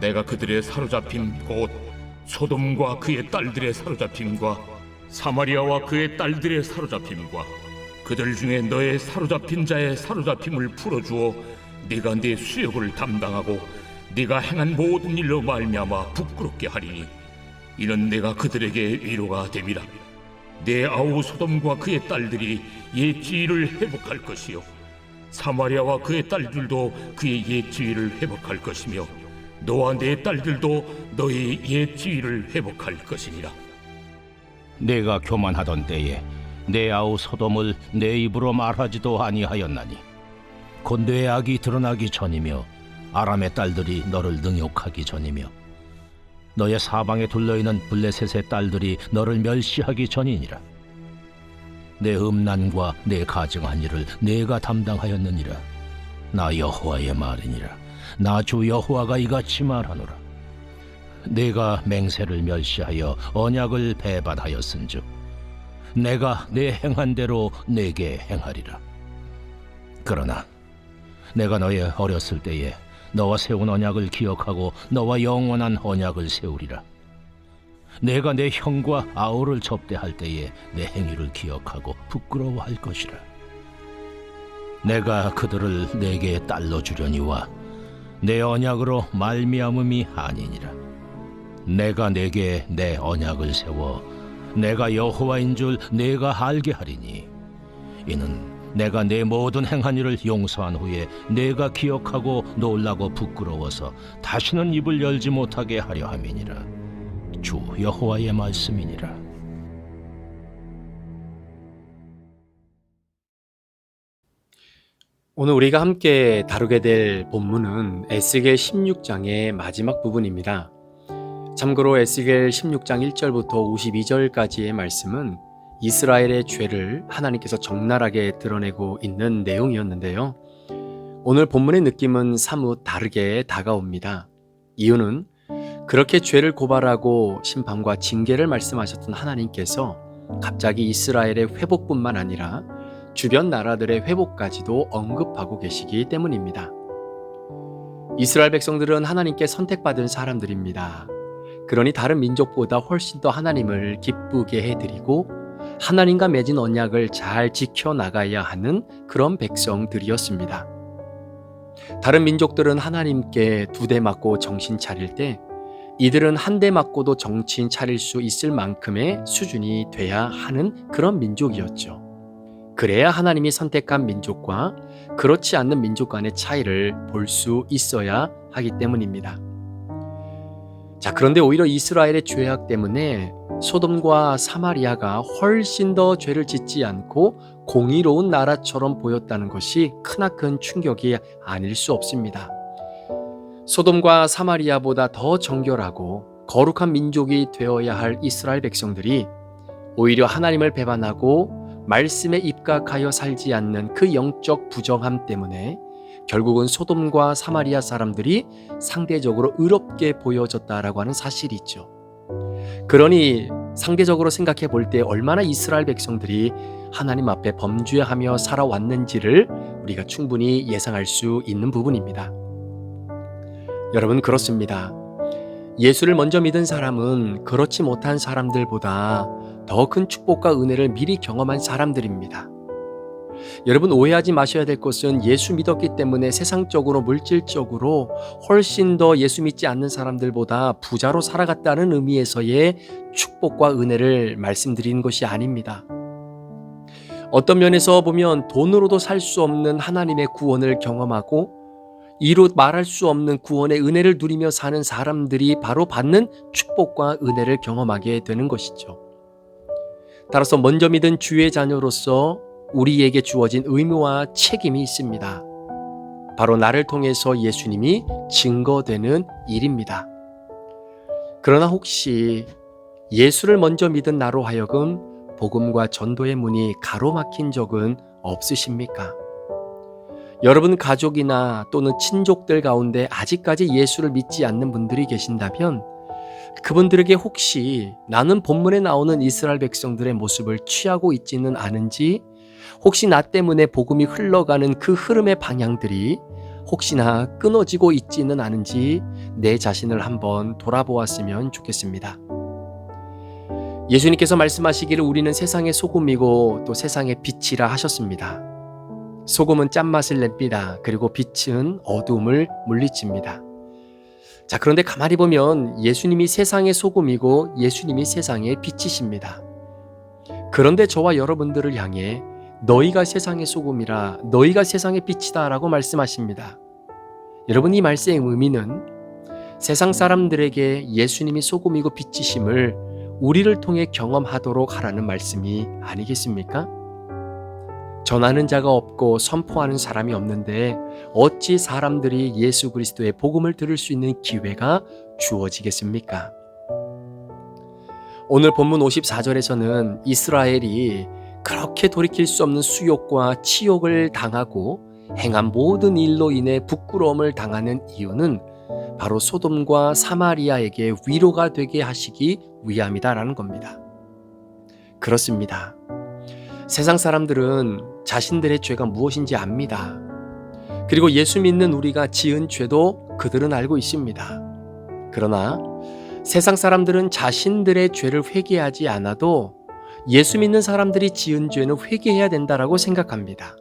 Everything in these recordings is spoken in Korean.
내가 그들의 사로잡힘 곧 소돔과 그의 딸들의 사로잡힘과 사마리아와 그의 딸들의 사로잡힘과 그들 중에 너의 사로잡힌 자의 사로잡힘을 풀어주어 네가 네 수역을 담당하고 네가 행한 모든 일로 말미암아 부끄럽게 하리니 이는 내가 그들에게 위로가 됨이라. 내 아우 소돔과 그의 딸들이 옛 지위를 회복할 것이요 사마리아와 그의 딸들도 그의 옛 지위를 회복할 것이며 너와 내 딸들도 너의 옛 지위를 회복할 것이니라. 내가 교만하던 때에 내 아우 소돔을 내 입으로 말하지도 아니하였나니 곧 내 악이 드러나기 전이며 아람의 딸들이 너를 능욕하기 전이며 너의 사방에 둘러있는 블레셋의 딸들이 너를 멸시하기 전이니라. 내 음란과 내 가증한 일을 내가 담당하였느니라. 나 여호와의 말이니라. 나 주 여호와가 이같이 말하노라. 내가 맹세를 멸시하여 언약을 배반하였은즉 내가 내 행한 대로 내게 행하리라. 그러나 내가 너의 어렸을 때에 너와 세운 언약을 기억하고 너와 영원한 언약을 세우리라. 내가 내 형과 아우를 접대할 때에 내 행위를 기억하고 부끄러워할 것이라. 내가 그들을 내게 딸로 주려니와 내 언약으로 말미암음이 아니니라. 내가 내게 내 언약을 세워 내가 여호와인 줄 내가 알게 하리니 이는 내가 내 모든 행한 일을 용서한 후에 내가 기억하고 놀라고 부끄러워서 다시는 입을 열지 못하게 하려 함이니라. 주 여호와의 말씀이니라. 오늘 우리가 함께 다루게 될 본문은 에스겔 16장의 마지막 부분입니다. 참고로 에스겔 16장 1절부터 52절까지의 말씀은 이스라엘의 죄를 하나님께서 적나라하게 드러내고 있는 내용이었는데요. 오늘 본문의 느낌은 사뭇 다르게 다가옵니다. 이유는 그렇게 죄를 고발하고 심판과 징계를 말씀하셨던 하나님께서 갑자기 이스라엘의 회복뿐만 아니라 주변 나라들의 회복까지도 언급하고 계시기 때문입니다. 이스라엘 백성들은 하나님께 선택받은 사람들입니다. 그러니 다른 민족보다 훨씬 더 하나님을 기쁘게 해드리고 하나님과 맺은 언약을 잘 지켜나가야 하는 그런 백성들이었습니다. 다른 민족들은 하나님께 2대 맞고 정신 차릴 때 이들은 1대 맞고도 정신 차릴 수 있을 만큼의 수준이 돼야 하는 그런 민족이었죠. 그래야 하나님이 선택한 민족과 그렇지 않는 민족 간의 차이를 볼 수 있어야 하기 때문입니다. 자, 그런데 오히려 이스라엘의 죄악 때문에 소돔과 사마리아가 훨씬 더 죄를 짓지 않고 공의로운 나라처럼 보였다는 것이 크나큰 충격이 아닐 수 없습니다. 소돔과 사마리아보다 더 정결하고 거룩한 민족이 되어야 할 이스라엘 백성들이 오히려 하나님을 배반하고 말씀에 입각하여 살지 않는 그 영적 부정함 때문에 결국은 소돔과 사마리아 사람들이 상대적으로 의롭게 보여졌다라고 하는 사실이 있죠. 그러니 상대적으로 생각해 볼 때 얼마나 이스라엘 백성들이 하나님 앞에 범죄하며 살아왔는지를 우리가 충분히 예상할 수 있는 부분입니다. 여러분, 그렇습니다. 예수를 먼저 믿은 사람은 그렇지 못한 사람들보다 더 큰 축복과 은혜를 미리 경험한 사람들입니다. 여러분, 오해하지 마셔야 될 것은 예수 믿었기 때문에 세상적으로 물질적으로 훨씬 더 예수 믿지 않는 사람들보다 부자로 살아갔다는 의미에서의 축복과 은혜를 말씀드리는 것이 아닙니다. 어떤 면에서 보면 돈으로도 살 수 없는 하나님의 구원을 경험하고 이로 말할 수 없는 구원의 은혜를 누리며 사는 사람들이 바로 받는 축복과 은혜를 경험하게 되는 것이죠. 따라서 먼저 믿은 주의 자녀로서 우리에게 주어진 의무와 책임이 있습니다. 바로 나를 통해서 예수님이 증거되는 일입니다. 그러나 혹시 예수를 먼저 믿은 나로 하여금 복음과 전도의 문이 가로막힌 적은 없으십니까? 여러분 가족이나 또는 친족들 가운데 아직까지 예수를 믿지 않는 분들이 계신다면 그분들에게 혹시 나는 본문에 나오는 이스라엘 백성들의 모습을 취하고 있지는 않은지, 혹시 나 때문에 복음이 흘러가는 그 흐름의 방향들이 혹시나 끊어지고 있지는 않은지 내 자신을 한번 돌아보았으면 좋겠습니다. 예수님께서 말씀하시기를 우리는 세상의 소금이고 또 세상의 빛이라 하셨습니다. 소금은 짠맛을 냅니다. 그리고 빛은 어두움을 물리칩니다. 자, 그런데 가만히 보면 예수님이 세상의 소금이고 예수님이 세상의 빛이십니다. 그런데 저와 여러분들을 향해 너희가 세상의 소금이라, 너희가 세상의 빛이다 라고 말씀하십니다. 여러분, 이 말씀의 의미는 세상 사람들에게 예수님이 소금이고 빛이심을 우리를 통해 경험하도록 하라는 말씀이 아니겠습니까? 전하는 자가 없고 선포하는 사람이 없는데 어찌 사람들이 예수 그리스도의 복음을 들을 수 있는 기회가 주어지겠습니까? 오늘 본문 54절에서는 이스라엘이 그렇게 돌이킬 수 없는 수욕과 치욕을 당하고 행한 모든 일로 인해 부끄러움을 당하는 이유는 바로 소돔과 사마리아에게 위로가 되게 하시기 위함이다라는 겁니다. 그렇습니다. 세상 사람들은 자신들의 죄가 무엇인지 압니다. 그리고 예수 믿는 우리가 지은 죄도 그들은 알고 있습니다. 그러나 세상 사람들은 자신들의 죄를 회개하지 않아도 예수 믿는 사람들이 지은 죄는 회개해야 된다라고 생각합니다.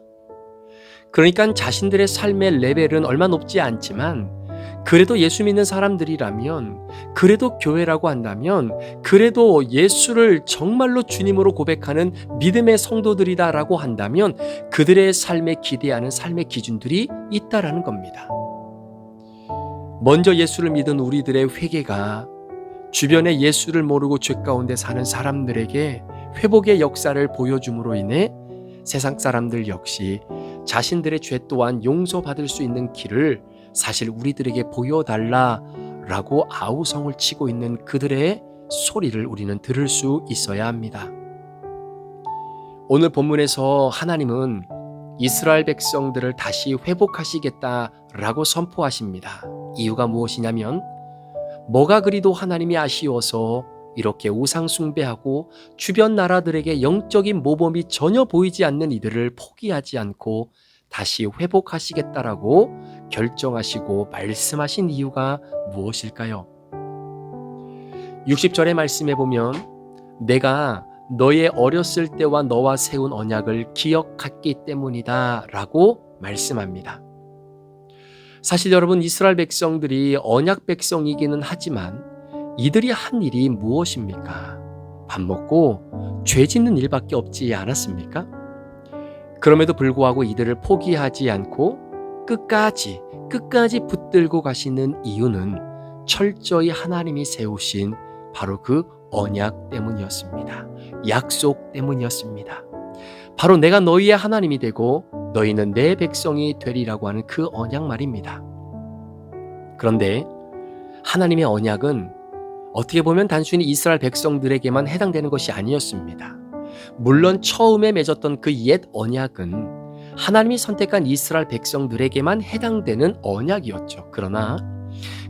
그러니까 자신들의 삶의 레벨은 얼마 높지 않지만 그래도 예수 믿는 사람들이라면, 그래도 교회라고 한다면, 그래도 예수를 정말로 주님으로 고백하는 믿음의 성도들이다라고 한다면 그들의 삶에 기대하는 삶의 기준들이 있다라는 겁니다. 먼저 예수를 믿은 우리들의 회개가 주변에 예수를 모르고 죄 가운데 사는 사람들에게 회복의 역사를 보여줌으로 인해 세상 사람들 역시 자신들의 죄 또한 용서받을 수 있는 길을 사실 우리들에게 보여달라라고 아우성을 치고 있는 그들의 소리를 우리는 들을 수 있어야 합니다. 오늘 본문에서 하나님은 이스라엘 백성들을 다시 회복하시겠다라고 선포하십니다. 이유가 무엇이냐면 뭐가 그리도 하나님이 아쉬워서 이렇게 우상 숭배하고 주변 나라들에게 영적인 모범이 전혀 보이지 않는 이들을 포기하지 않고 다시 회복하시겠다라고 결정하시고 말씀하신 이유가 무엇일까요? 60절의 말씀에 보면 내가 너의 어렸을 때와 너와 세운 언약을 기억했기 때문이다 라고 말씀합니다. 사실 여러분, 이스라엘 백성들이 언약 백성이기는 하지만 이들이 한 일이 무엇입니까? 밥 먹고 죄 짓는 일밖에 없지 않았습니까? 그럼에도 불구하고 이들을 포기하지 않고 끝까지 붙들고 가시는 이유는 철저히 하나님이 세우신 바로 그 언약 때문이었습니다. 약속 때문이었습니다. 바로 내가 너희의 하나님이 되고 너희는 내 백성이 되리라고 하는 그 언약 말입니다. 그런데 하나님의 언약은 어떻게 보면 단순히 이스라엘 백성들에게만 해당되는 것이 아니었습니다. 물론 처음에 맺었던 그 옛 언약은 하나님이 선택한 이스라엘 백성들에게만 해당되는 언약이었죠. 그러나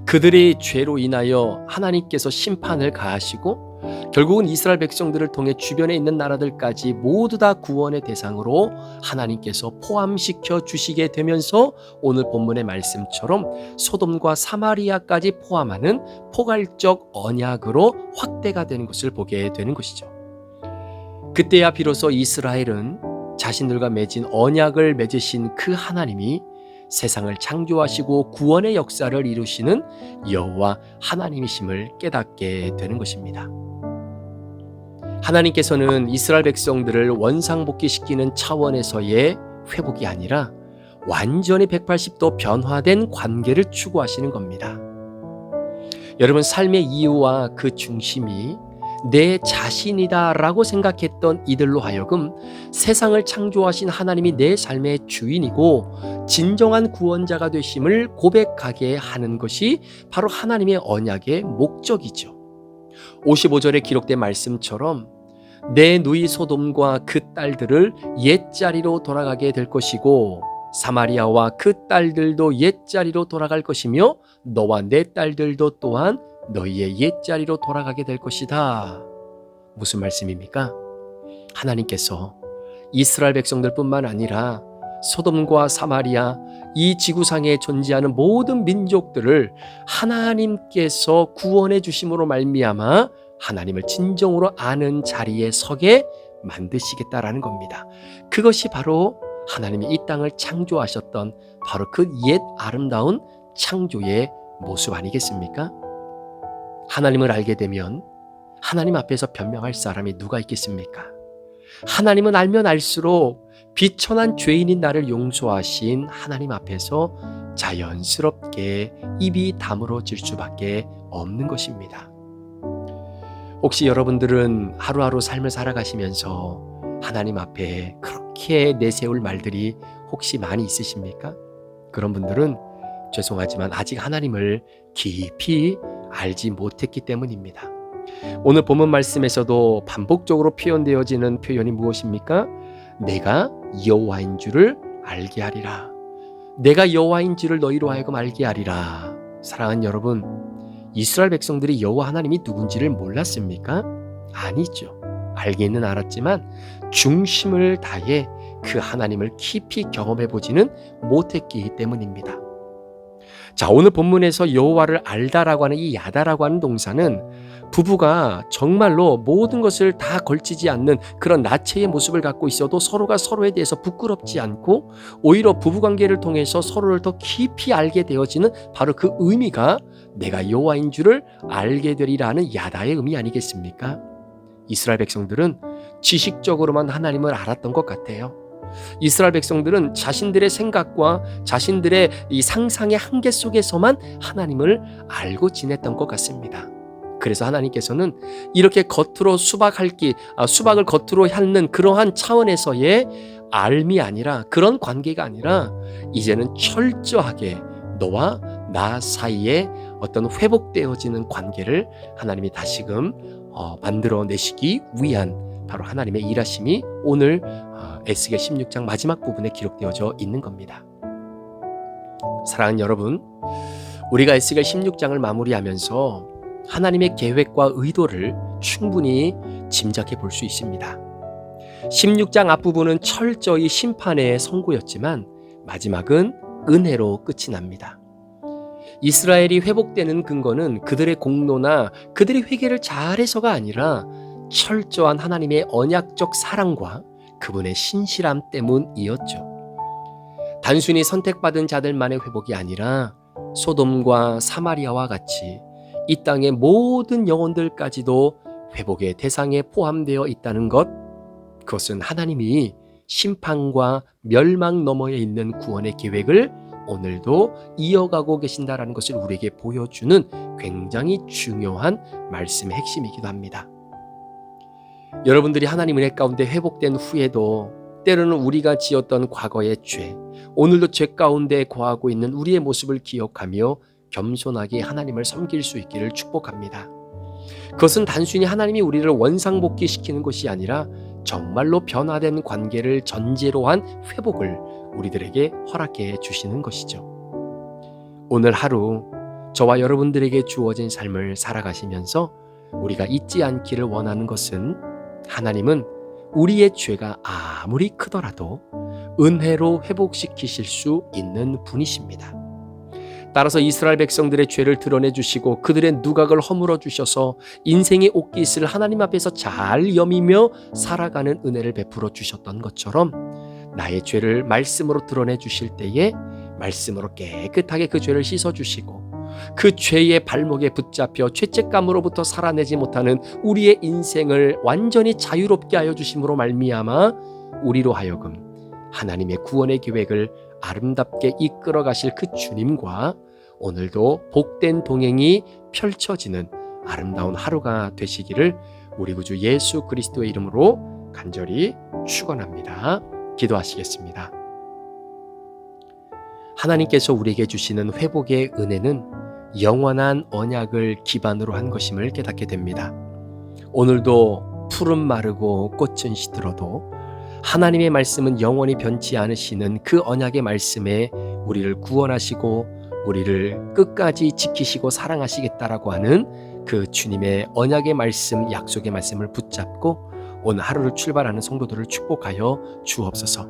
그들의 죄로 인하여 하나님께서 심판을 가하시고 결국은 이스라엘 백성들을 통해 주변에 있는 나라들까지 모두 다 구원의 대상으로 하나님께서 포함시켜 주시게 되면서 오늘 본문의 말씀처럼 소돔과 사마리아까지 포함하는 포괄적 언약으로 확대가 되는 것을 보게 되는 것이죠. 그때야 비로소 이스라엘은 자신들과 맺은 언약을 맺으신 그 하나님이 세상을 창조하시고 구원의 역사를 이루시는 여호와 하나님이심을 깨닫게 되는 것입니다. 하나님께서는 이스라엘 백성들을 원상복귀시키는 차원에서의 회복이 아니라 완전히 180도 변화된 관계를 추구하시는 겁니다. 여러분, 삶의 이유와 그 중심이 내 자신이다라고 생각했던 이들로 하여금 세상을 창조하신 하나님이 내 삶의 주인이고 진정한 구원자가 되심을 고백하게 하는 것이 바로 하나님의 언약의 목적이죠. 55절에 기록된 말씀처럼 내 누이 소돔과 그 딸들을 옛자리로 돌아가게 될 것이고 사마리아와 그 딸들도 옛자리로 돌아갈 것이며 너와 내 딸들도 또한 너희의 옛자리로 돌아가게 될 것이다. 무슨 말씀입니까? 하나님께서 이스라엘 백성들뿐만 아니라 소돔과 사마리아, 이 지구상에 존재하는 모든 민족들을 하나님께서 구원해 주심으로 말미암아 하나님을 진정으로 아는 자리에 서게 만드시겠다라는 겁니다. 그것이 바로 하나님이 이 땅을 창조하셨던 바로 그 옛 아름다운 창조의 모습 아니겠습니까? 하나님을 알게 되면 하나님 앞에서 변명할 사람이 누가 있겠습니까? 하나님은 알면 알수록 비천한 죄인인 나를 용서하신 하나님 앞에서 자연스럽게 입이 다물어질 수밖에 없는 것입니다. 혹시 여러분들은 하루하루 삶을 살아가시면서 하나님 앞에 그렇게 내세울 말들이 혹시 많이 있으십니까? 그런 분들은 죄송하지만 아직 하나님을 깊이 알지 못했기 때문입니다. 오늘 본문 말씀에서도 반복적으로 표현되어지는 표현이 무엇입니까? 내가 여호와인 줄을 알게 하리라. 내가 여호와인 줄을 너희로 하여금 알게 하리라. 사랑하는 여러분, 이스라엘 백성들이 여호와 하나님이 누군지를 몰랐습니까? 아니죠. 알기는 알았지만 중심을 다해 그 하나님을 깊이 경험해 보지는 못했기 때문입니다. 자, 오늘 본문에서 여호와를 알다라고 하는 이 야다라고 하는 동사는 부부가 정말로 모든 것을 다 걸치지 않는 그런 나체의 모습을 갖고 있어도 서로가 서로에 대해서 부끄럽지 않고 오히려 부부관계를 통해서 서로를 더 깊이 알게 되어지는 바로 그 의미가 내가 여호와인 줄을 알게 되리라는 야다의 의미 아니겠습니까? 이스라엘 백성들은 지식적으로만 하나님을 알았던 것 같아요. 이스라엘 백성들은 자신들의 생각과 자신들의 이 상상의 한계 속에서만 하나님을 알고 지냈던 것 같습니다. 그래서 하나님께서는 이렇게 겉으로 수박을 겉으로 핥는 그러한 차원에서의 알미 아니라 그런 관계가 아니라 이제는 철저하게 너와 나 사이에 어떤 회복되어지는 관계를 하나님이 다시금 만들어내시기 위한 바로 하나님의 일하심이 오늘 에스겔 16장 마지막 부분에 기록되어져 있는 겁니다. 사랑하는 여러분, 우리가 에스겔 16장을 마무리하면서 하나님의 계획과 의도를 충분히 짐작해 볼 수 있습니다. 16장 앞부분은 철저히 심판의 선고였지만 마지막은 은혜로 끝이 납니다. 이스라엘이 회복되는 근거는 그들의 공로나 그들의 회개를 잘해서가 아니라 철저한 하나님의 언약적 사랑과 그분의 신실함 때문이었죠. 단순히 선택받은 자들만의 회복이 아니라 소돔과 사마리아와 같이 이 땅의 모든 영혼들까지도 회복의 대상에 포함되어 있다는 것, 그것은 하나님이 심판과 멸망 너머에 있는 구원의 계획을 오늘도 이어가고 계신다는 것을 우리에게 보여주는 굉장히 중요한 말씀의 핵심이기도 합니다. 여러분들이 하나님 은혜 가운데 회복된 후에도 때로는 우리가 지었던 과거의 죄, 오늘도 죄 가운데 거하고 있는 우리의 모습을 기억하며 겸손하게 하나님을 섬길 수 있기를 축복합니다. 그것은 단순히 하나님이 우리를 원상복귀시키는 것이 아니라 정말로 변화된 관계를 전제로 한 회복을 우리들에게 허락해 주시는 것이죠. 오늘 하루 저와 여러분들에게 주어진 삶을 살아가시면서 우리가 잊지 않기를 원하는 것은 하나님은 우리의 죄가 아무리 크더라도 은혜로 회복시키실 수 있는 분이십니다. 따라서 이스라엘 백성들의 죄를 드러내 주시고 그들의 누각을 허물어 주셔서 인생의 옷깃을 하나님 앞에서 잘 여미며 살아가는 은혜를 베풀어 주셨던 것처럼 나의 죄를 말씀으로 드러내 주실 때에 말씀으로 깨끗하게 그 죄를 씻어 주시고 그 죄의 발목에 붙잡혀 죄책감으로부터 살아내지 못하는 우리의 인생을 완전히 자유롭게 하여 주심으로 말미암아 우리로 하여금 하나님의 구원의 계획을 아름답게 이끌어 가실 그 주님과 오늘도 복된 동행이 펼쳐지는 아름다운 하루가 되시기를 우리 구주 예수 그리스도의 이름으로 간절히 축원합니다. 기도하시겠습니다. 하나님께서 우리에게 주시는 회복의 은혜는 영원한 언약을 기반으로 한 것임을 깨닫게 됩니다. 오늘도 풀은 마르고 꽃은 시들어도 하나님의 말씀은 영원히 변치 않으시는 그 언약의 말씀에 우리를 구원하시고 우리를 끝까지 지키시고 사랑하시겠다라고 하는 그 주님의 언약의 말씀, 약속의 말씀을 붙잡고 오늘 하루를 출발하는 성도들을 축복하여 주옵소서.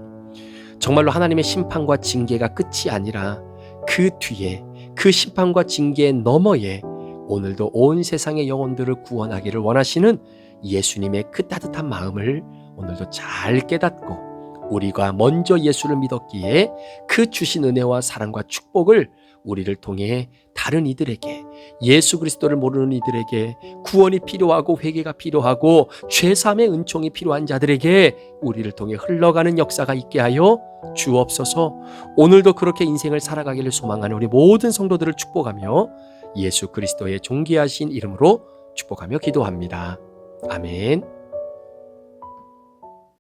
정말로 하나님의 심판과 징계가 끝이 아니라 그 뒤에, 그 심판과 징계 너머에 오늘도 온 세상의 영혼들을 구원하기를 원하시는 예수님의 그 따뜻한 마음을 오늘도 잘 깨닫고, 우리가 먼저 예수를 믿었기에 그 주신 은혜와 사랑과 축복을 우리를 통해 다른 이들에게, 예수 그리스도를 모르는 이들에게, 구원이 필요하고 회개가 필요하고 죄사함의 은총이 필요한 자들에게 우리를 통해 흘러가는 역사가 있게 하여 주옵소서. 오늘도 그렇게 인생을 살아가기를 소망하는 우리 모든 성도들을 축복하며 예수 그리스도의 존귀하신 이름으로 축복하며 기도합니다. 아멘.